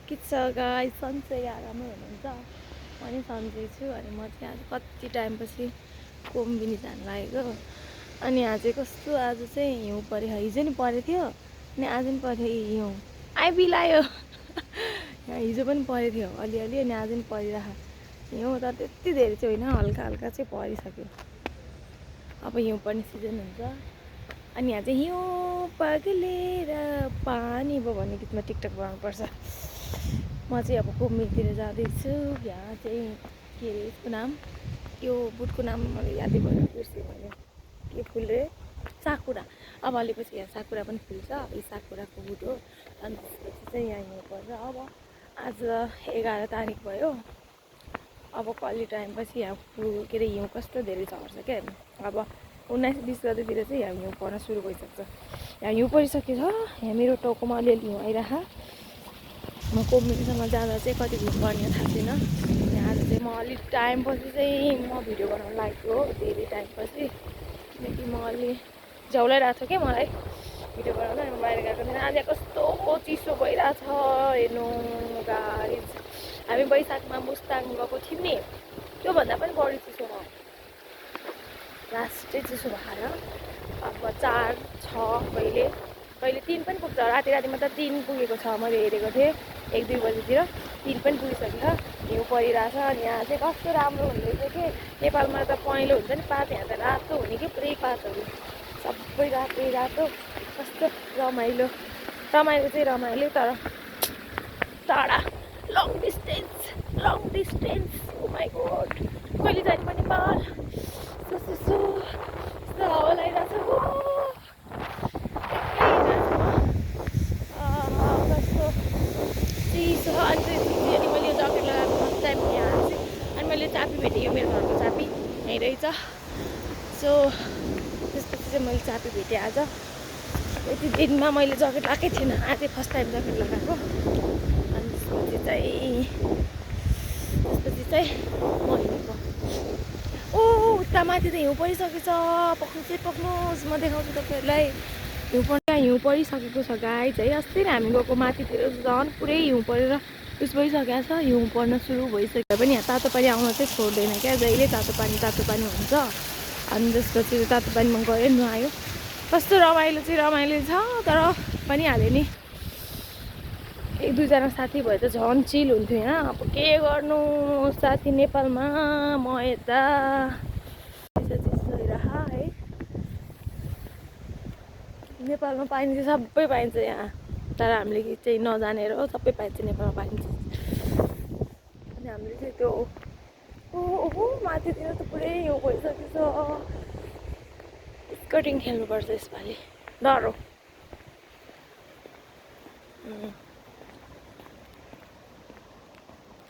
के छ गाइस, सन्चै आरामै हुनुहुन्छ? म पनि सन्चै छु। अनि म चाहिँ आज कति टाइमपछि कोम्बिनी जान लागेको। अनि आज कस्तो, आज चाहिँ हिउँ पऱ्यो। हिजो नि परेको थियो अनि आज पनि पऱ्यो हिउँ। आइबिलायो हिजो पनि परेको थियो अलिअलि अनि आज पनि परिरहेको हिउँ, तर त्यति धेरै चाहिँ होइन, हल्का हल्का चाहिँ परिसक्यो। अब हिउँ पर्ने सिजन हुन्छ। अनि यहाँ चाहिँ हिउँ पग्लेर पानी भयो भन्ने गीतमा टिकटक बनाउनुपर्छ। म चाहिँ अब कोम्बिनीतिर जाँदैछु। यहाँ चाहिँ के अरे यसको नाम, यो बुटको नाम मैले यादै भएन, बिर्सेँ मैले। के फुल रे? साकुरा। अब अलिपछि यहाँ साकुरा पनि फुल्छ। यो साकुराको बुट हो। अनि त्यसपछि चाहिँ यहाँ हिउँ पर्छ। अब आज 11 तारिक भयो। अब कहिले टाइमपछि यहाँ फुल के अरे हिउँ कस्तो धेरै झर्छ क्या। अब 19-20 गतेतिर चाहिँ यहाँ हिउँ पर्न सुरु भइसक्छ। यहाँ हिउँ परिसकेछ। यहाँ मेरो टाउकोमा अलिअलि हिउँ आइरहेको। म कोम्बिनीसम्म जाँदा चाहिँ कति हिउँ पर्ने थाहा छैन। यहाँ आज चाहिँ म अलिक टाइमपछि चाहिँ म भिडियो बनाउन लागेको हो, धेरै टाइमपछि। किनकि म अलि झ्याउलाइरहेको थियो क्या मलाई भिडियो बनाउन। म बाहिर गएको थिएन। आज कस्तो चिसो भइरहेछ हेर्नु गाइस। हामी बैशाखमा मुस्ताङ गएको थियौँ नि, त्योभन्दा पनि बढी चिसो भयो। लास्टै चिसो भएर अब 4-6 कहिले 3 पनि पुग्छ। राति रातिमा त 3 पुगेको छ, मैले हेरेको थिएँ 1-2 बजीतिर 3 पनि पुगिसक्यो। हिउँ परिरहेछ। अनि यहाँ चाहिँ कस्तो राम्रो हुँदैछ कि नेपालमा त पहेँलो हुन्छ नि पात, यहाँ त रातो हुने कि पुरै पातहरू सबै रातै रातो। कस्तो रमाइलो चाहिँ रमाइलो, तर टाढा long distance oh my God. कहिले जाने पनि नेपाल? यस्तो हावा लगाइरहेको छ। कस्तो चिसो। अनि मैले यो ज्याकेट लगाएको फर्स्ट टाइम यहाँ चाहिँ। अनि मैले चापी भेटेँ, यो मेरो घरको चापी यहीँ रहेछ। सो त्यसपछि चाहिँ मैले चापी भेटेँ आज। यति दिनमा मैले ज्याकेट लगाएकै थिएन, आज फर्स्ट टाइम ज्याकेट लगाएको। अनि त्यसपछि चाहिँ म हिँडेको। ओ उता माथि त हिउँ परिसकेछ। पक्नुहोस्, म देखाउँछु तपाईँहरूलाई। हिउँ परिसकेको छ गाइस है। अस्ति नै हामी गएको माथितिर झन् पुरै हिउँ परेर उस भइसकेको छ। हिउँ पर्न सुरु भइसक्यो पनि यहाँ तातो पानी आउन चाहिँ छोड्दैन क्या। जहिले तातो पानी हुन्छ। अनि त्यसपछि तातो पानीमा गयो, नुहायो। कस्तो रमाइलो छ, तर पनि हाल्यो नि। 1-2 जना साथी भए त झन् चिल हुन्थ्यो यहाँ। अब के गर्नु साथी नेपालमा, म यता है। नेपालमा पाइने चाहिँ सबै पाइन्छ यहाँ, तर हामीले चाहिँ नजानेर हो। सबै पाइन्छ नेपालमा पाइन्छ। अनि हामीले चाहिँ त्यो ओहो माथितिर त पुरै हिउँ भइसकेको छ। स्केटिङ खेल्नुपर्छ यसपालि, डर हो।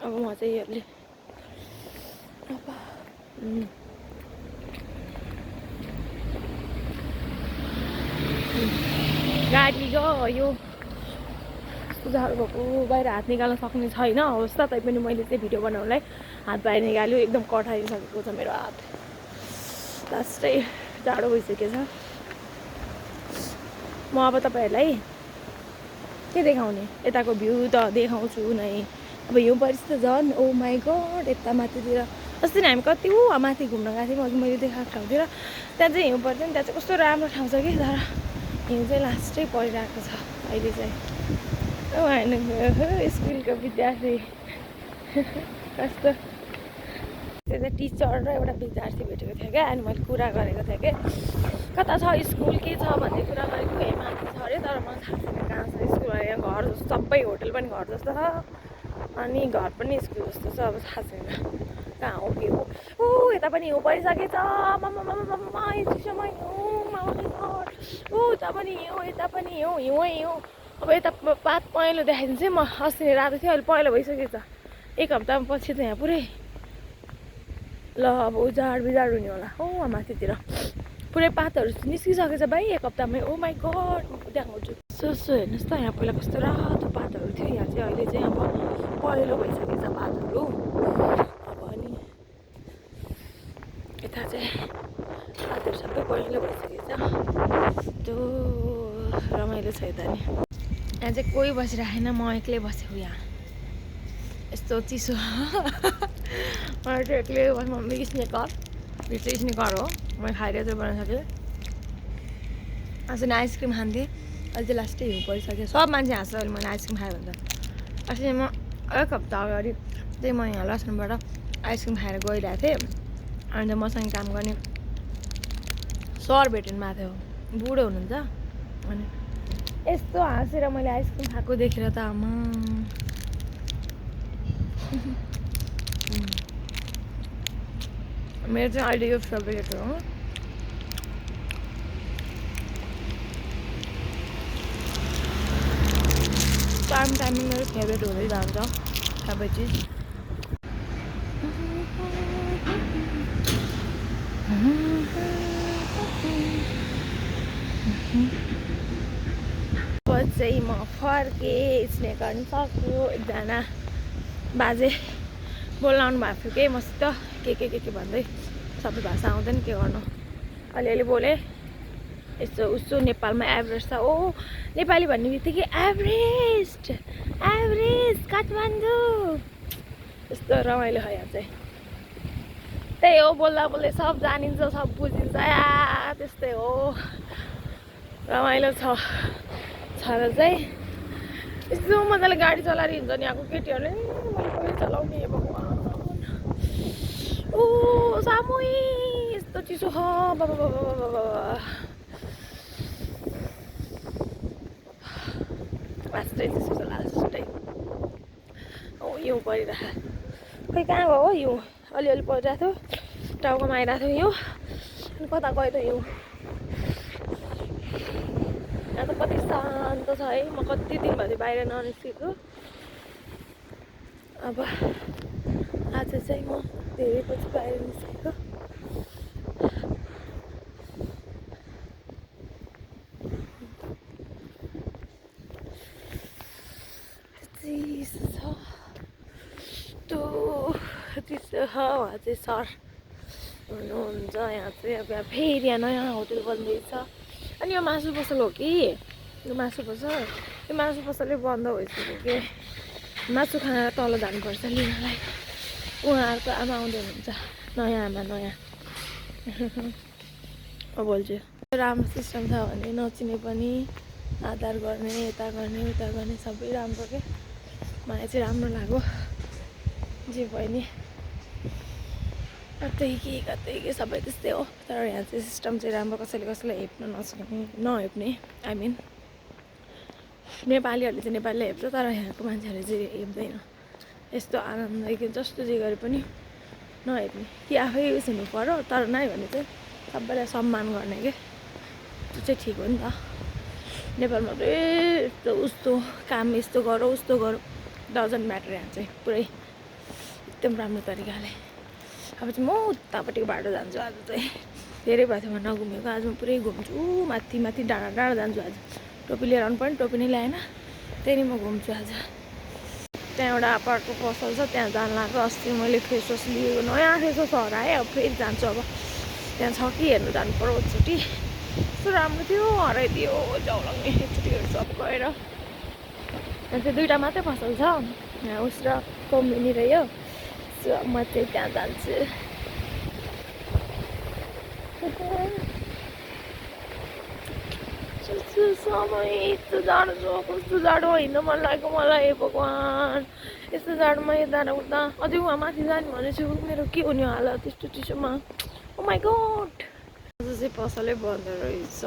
अब म चाहिँ यसले गाडी यो सुधार भएको बाहिर हात निकाल्न सक्ने छैन अवस्था। तैपनि मैले चाहिँ भिडियो बनाउनलाई हात बाहिर निकाल्यो। एकदम कठाइसकेको छ मेरो हात। लास्टै जाडो भइसकेको छ। म अब तपाईँहरूलाई के देखाउने, यताको भ्यू त देखाउँछु नै। अब हिउँ परिस् त झन् ओ माई गड। यता माथितिर अस्ति नै हामी कति माथि घुम्न गएको थियौँ अघि मैले देखाएको ठाउँतिर। त्यहाँ चाहिँ हिउँ पर्छ नि, त्यहाँ चाहिँ कस्तो राम्रो ठाउँ छ कि, तर हिउँ चाहिँ लास्टै परिरहेको छ अहिले चाहिँ। स्कुलको विद्यार्थी कस्तो, त्यो चाहिँ टिचर र एउटा विद्यार्थी भेटेको थियो क्या। अनि मैले कुरा गरेको थिएँ कि कता छ स्कुल, के छ भन्ने कुरा गरेको। ए माथि छ अरे, तर मलाई थाहा छैन कहाँ छ स्कुल। यहाँ घर जस्तो सबै होटल पनि घर जस्तो छ, अनि घर पनि स्कुल जस्तो छ। अब थाहा छैन कहाँ हो के हो। यता पनि हिउँ परिसकेको छ। चिसोमा हिउँ, उता पनि हिउँ, यता पनि हिउँ। अब यता पात पहेँलो देखाइदिन्छ। म अस्ति नै रातो थियो, अहिले पहेँलो भइसकेको छ। 1 हप्तामा पछि त यहाँ पुरै ल अब उजाड हुने होला। माथितिर पुरै पातहरू निस्किसकेको छ भाइ 1 हप्तामै। ओ माई गड, म देखाउँछु। सो हेर्नुहोस् त, यहाँ पहिला कस्तो रातो पातहरू थियो, यहाँ चाहिँ अहिले चाहिँ अब पहेँलो भइसकेको छ पातहरू। अब अनि यता चाहिँ पातहरू सबै पहेँलो भइसकेको छ। त्यो रमाइलो छ यता नि। यहाँ चाहिँ कोही बसिरहेन, म एक्लै बसेको यहाँ। यस्तो चिसो मलाई चाहिँ एक्लै मम्मी स्नेकर यो चाहिँ स्नेकर हो मैले खाइरहेको चाहिँ बनाइसकेँ अस्ति आइसक्रिम खान्थेँ अहिले चाहिँ लास्टै हिउँ परिसक्यो सब मान्छे हाँस्छ अहिले मैले आइसक्रिम खाएँ भने त अस्ति म एक हप्ता अगाडि त्यही म यहाँ लसनबाट आइसक्रिम खाएर गइरहेको थिएँ अन्त मसँग काम गर्ने सर भेट्नु भएको थियो बुढो हुनुहुन्छ अनि यस्तो हाँसेर मैले आइसक्रिम खाएको देखेर त आमा मेरो चाहिँ अहिले यो फेभरेट हो टाइम मेरो फेभरेट हुँदै जान्छ सबै चिज चाहिँ म फर्केँ स्नेक गर्न सक्छु एकजना बाजे बोलाउनु भएको थियो के मसित के भन्दै सबै भाषा आउँदैन के गर्नु अलिअलि बोलेँ यस्तो उस्तो नेपालमा एभरेस्ट छ ओ नेपाली भन्ने बित्तिकै एभरेस्ट काठमाडौँ यस्तो रमाइलो हो यहाँ चाहिँ त्यही हो बोल्दा बोल्दै सब जानिन्छ सब बुझिन्छ त्यस्तै हो रमाइलो छ र चाहिँ यस्तो मजाले गाडी चलाएर हिँड्छ नि आएको केटीहरूले मैले कहिले चलाउने भगवान् ओ सामुई यस्तो चिसो छ बाबा लास्टै चिसो छ लास्टै ओ हिउँ परिरहेको खै कहाँ गयो हो हिउँ अलिअलि परिरहेको थियो टाउकोमा आइरहेको थियो हिउँ अनि कता गयो त हिउँ यहाँ त कति शान्त छ है म कति दिन भयो बाहिर ननिस्केको अब आज चाहिँ म धेरै पछि बाहिर निस्केको चिसो छ चिसो उहाँ चाहिँ सर हुनुहुन्छ यहाँ चाहिँ अब फेरि यहाँ नयाँ होटल बन्दैछ अनि यो मासु पसल हो कि यो मासु पसलै बन्द भइसक्यो कि मासु खाएर तल जानुपर्छ लिनलाई उहाँहरूको आमा आउँदै हुनुहुन्छ नयाँ आमा नयाँ बोल्छु राम्रो सिस्टम छ भने नचिने पनि आधार गर्ने यता गर्ने उता गर्ने सबै राम्रो के मलाई चाहिँ राम्रो लाग्यो जे भयो नि कतै के सबै त्यस्तै हो तर यहाँ चाहिँ सिस्टम चाहिँ राम्रो कसैलाई हेप्न नहेप्ने आई मिन नेपालीहरूले चाहिँ नेपालीले हेप्छ तर यहाँको मान्छेहरूले चाहिँ हेप्दैन यस्तो आनन्द कि जस्तो जे गरे पनि नहेप्ने कि आफै उस हुनु पर्यो तर नै भने चाहिँ सबैलाई सम्मान गर्ने के त्यो चाहिँ ठिक हो नि त नेपालमा चाहिँ यस्तो उस्तो काम यस्तो गरौँ उस्तो गरौँ डजन्ट म्याटर यहाँ चाहिँ पुरै एकदम राम्रो तरिकाले अब चाहिँ म उतापट्टिको बाटो जान्छु आज चाहिँ धेरै भएको थियो म नघुमेको आज म पुरै घुम्छु माथि डाँडा जान्छु आज टोपी लिएर आउनु पर्ने टोपी नै ल्याएन त्यही नै म घुम्छु आज त्यहाँ एउटा पार्कको पसल छ त्यहाँ जानु लाग्यो अस्ति मैले फेस वास लिएको नयाँ फेस वास हराएँ अब फेरि जान्छु अब त्यहाँ छ कि हेर्नु जानु पर्यो एकचोटि कस्तो राम्रो थियो हराइदियो जाउलाउने एकचोटि हेर्छु अब गएर त्यहाँ चाहिँ दुईवटा मात्रै पसल छ यहाँ उस र कम्बिनी र यो म चाहिँ त्यहाँ जान्छु समय यस्तो जाडो छ कस्तो जाडो हिँड्न मन लाग्यो मलाई भगवान् यस्तो जाडोमा यता उता अझै उहाँ माथि जाने भनेछु मेरो के हुने हालत त्यस्तो चिसोमा ओ माई गॉड आज चाहिँ पसलै बन्द रहेछ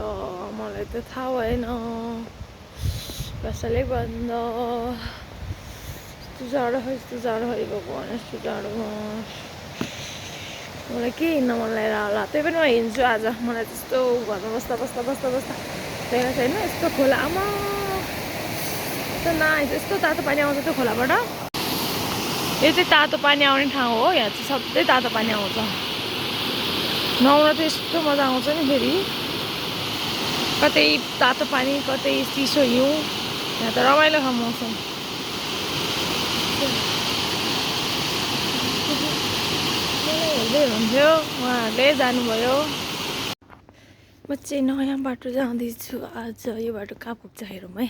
मलाई त थाहा भएन पसलै बन्द यस्तो जाडो है भगवान् यस्तो जाडोमा मलाई के हिँड्न मन लागेर होला त्यही पनि म हिँड्छु आज मलाई त्यस्तो घरमा बस्दा त्यहाँ छैन यस्तो खोला आमा यस्तो नाइस यस्तो तातो पानी आउँछ त्यो खोलाबाट यो चाहिँ तातो पानी आउने ठाउँ हो यहाँ चाहिँ सधैँ तातो पानी आउँछ नुहाउन त यस्तो मजा आउँछ नि फेरि कतै तातो पानी कतै चिसो हिउँ यहाँ त रमाइलो छ मौसम हेर्दै हुनुहुन्थ्यो उहाँहरूले जानुभयो म चाहिँ नयाँ बाटो जाँदैछु आज यो बाटो कहाँ पुग्छ हेरौँ है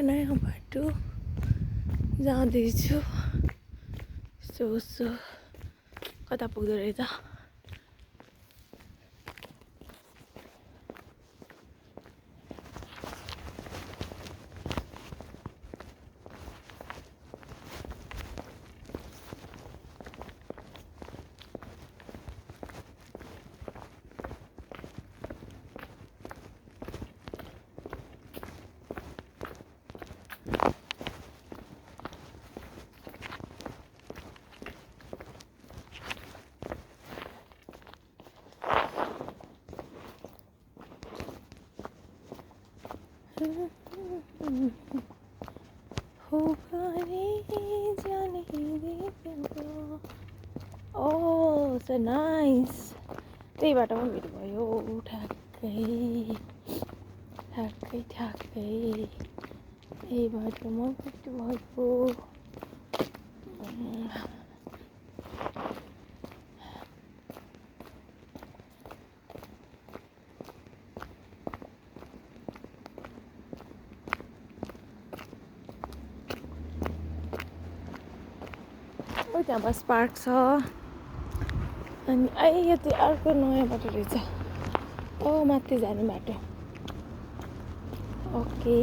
नयाँ बाटो जाँदैछु। सो कता पुग्दो रहेछ। Oh, so nice. त्यही बाटोमा भेट भयो ठ्याक्कै यही बाटोमा भेट भएको। त्यहाँ बस पार्क छ। अनि यो चाहिँ अर्को नयाँ बाटो रहेछ। माथि जाने बाटो। ओके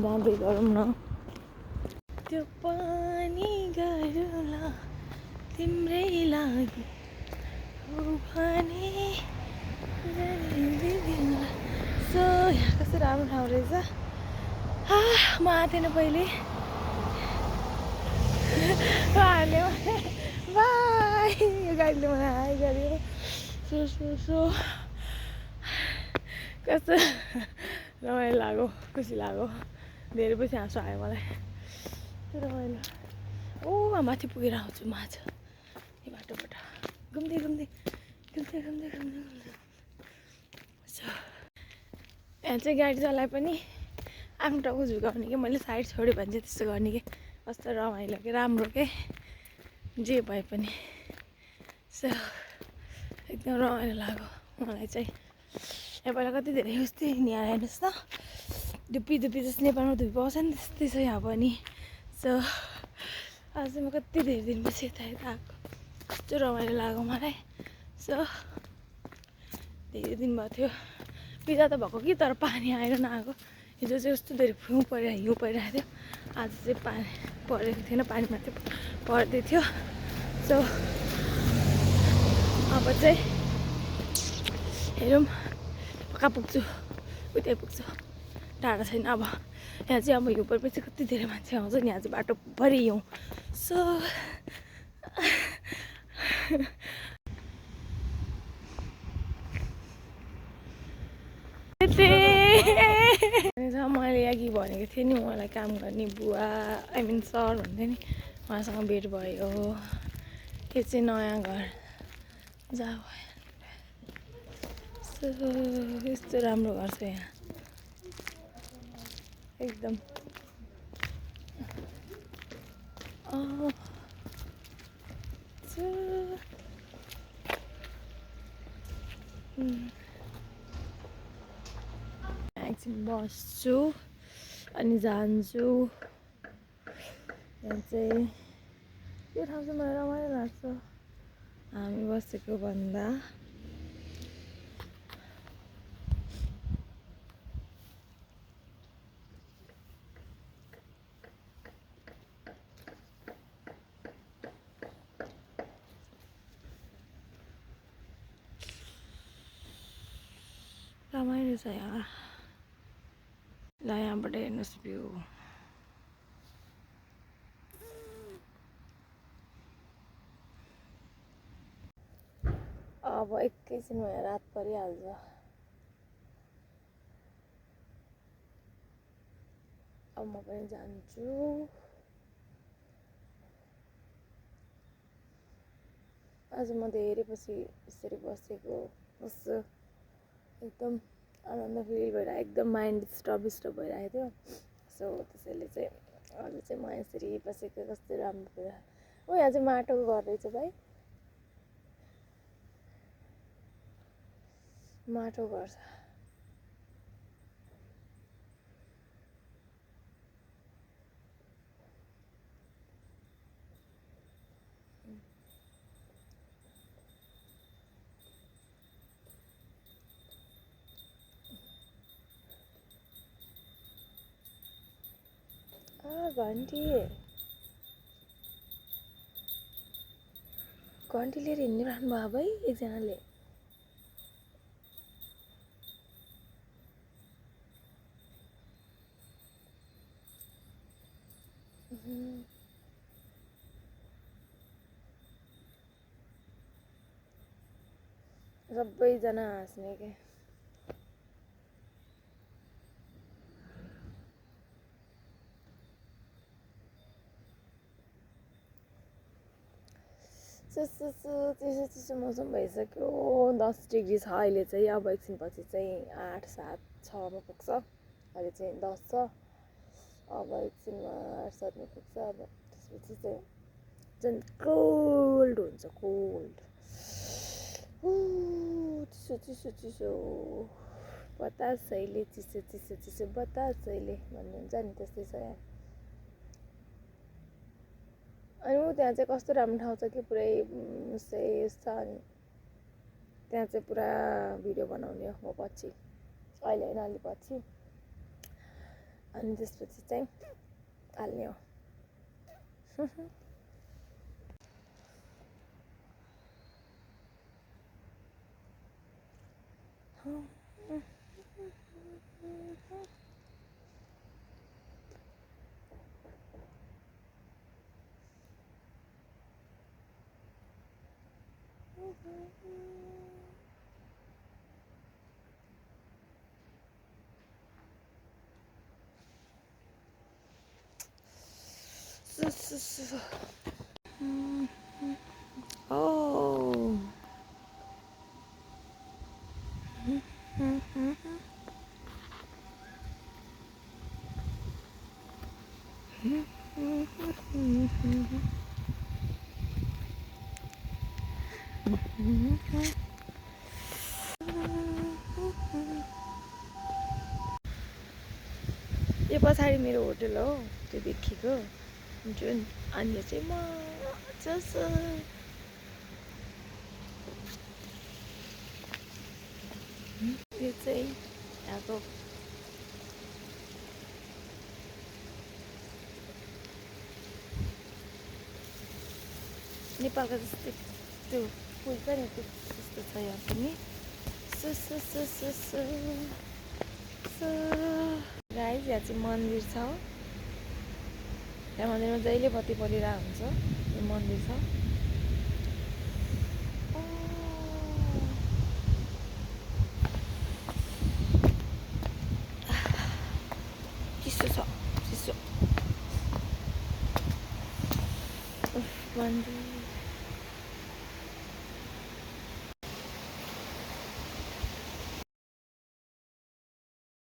जाँदै गरौँ न। त्यो पनि गरौँला तिम्रै लागि हो भने सो यहाँ कस्तो राम्रो ठाउँ रहेछ। म आएको थिएन पहिले। बाई यो गाडीले मलाई हाई गर्यो। सो कस्तो रमाइलो लाग्यो, खुसी लाग्यो। धेरै पछि हाँसो आयो मलाई। रमाइलो। माथि पुगेर आउँछु म आज यो बाटोबाट घुम्दै यहाँ चाहिँ गाडी चलाए पनि आफ्नो टाउको झुकाउने कि मैले साइड छोड्यो भने चाहिँ त्यस्तो गर्ने कि कस्तो रमाइलो कि राम्रो के जे भए पनि। सो एकदम रमाइलो लाग्यो मलाई चाहिँ। यहाँ पहिला कति धेरै उस्तै नि हेर्नुहोस् त धुप्पी जस्तो नेपालमा धुप्पी पाउँछ नि त्यस्तै छ यहाँ पनि। सो आज म कति धेरै दिनपछि यता आएको कस्तो रमाइलो लाग्यो मलाई। सो धेरै दिन भएको थियो बिदा त भएको कि तर पानी आएर नआएको। हिजो चाहिँ कस्तो धेरै हिउँ परिरहेको थियो। आज चाहिँ पानी परेको थिएन, पानी मात्रै पर्दै थियो। सो अब चाहिँ हेरौँ कहाँ पुग्छु, उतै पुग्छु, टाढा छैन। अब यहाँ चाहिँ अब हिउँ परेपछि कति धेरै मान्छे आउँछ नि। यहाँ चाहिँ बाटोभरि हिउँ। सो मैले अघि भनेको थिएँ नि उहाँलाई काम गर्ने बुवा सर भन्दै नि उहाँसँग भेट भयो। यो चाहिँ नयाँ घर जहाँ यस्तो राम्रो घर छ यहाँ एकदम। एकछिन बस्छु अनि जान्छु। यहाँ चाहिँ यो ठाउँ चाहिँ मलाई रमाइलो लाग्छ हामी बसेको भन्दा। रमाइलो छ यहाँ। ल यहाँबाट हेर्नुहोस् भ्यू। अब एकैछिनमा यहाँ रात परिहाल्छ। अब म पनि जान्छु। आज म धेरै पछि यसरी बसेको कस्तो एकदम आनन्द फिल भइरहेको, एकदम माइन्ड डिस्टर्ब भइरहेको थियो। सो त्यसैले चाहिँ आज चाहिँ म यसरी बसेको कस्तो राम्रो भइरहेको। यहाँ चाहिँ माटोको घर रहेछ भाइ, माटो घर छ। घन्टी घन्टी लिएर हिँडिरहनु भयो भाइ एकजनाले। सबैजना हाँस्ने के। चिसो चिसो मौसम भइसक्यो। 10 डिग्री छ अहिले चाहिँ। अब एकछिनपछि चाहिँ 8, 7, 6मा पुग्छ। अहिले चाहिँ 10 छ। अब एकछिनमा 8, 7मा पुग्छ। अब त्यसपछि चाहिँ झन् कोल्ड हुन्छ, कोल्ड। चिसो चिसो चिसो बतासैले, चिसो चिसो चिसो बतासैले भन्नुहुन्छ नि, त्यस्तै छ यहाँ। अनि त्यहाँ चाहिँ कस्तो राम्रो ठाउँ छ कि पुरै सेफ छ। अनि त्यहाँ चाहिँ पुरा भिडियो बनाउने हो म पछि, अहिले होइन अलि पछि। अनि त्यसपछि चाहिँ हाल्ने हो। Oh. यो पछाडि मेरो होटल हो, त्यो देखिको जुन। अनि चाहिँ मजा छ। यो चाहिँ यहाँको नेपालको जस्तै त्यो पुल छ नि, त्यस्तो छ यहाँ पनि। गाइस यहाँ चाहिँ मन्दिर छ। यहाँ मन्दिरमा जहिले बत्ती बलिरहेको हुन्छ। यो मन्दिर छ। चिसो छ, चिसो मन्दिर।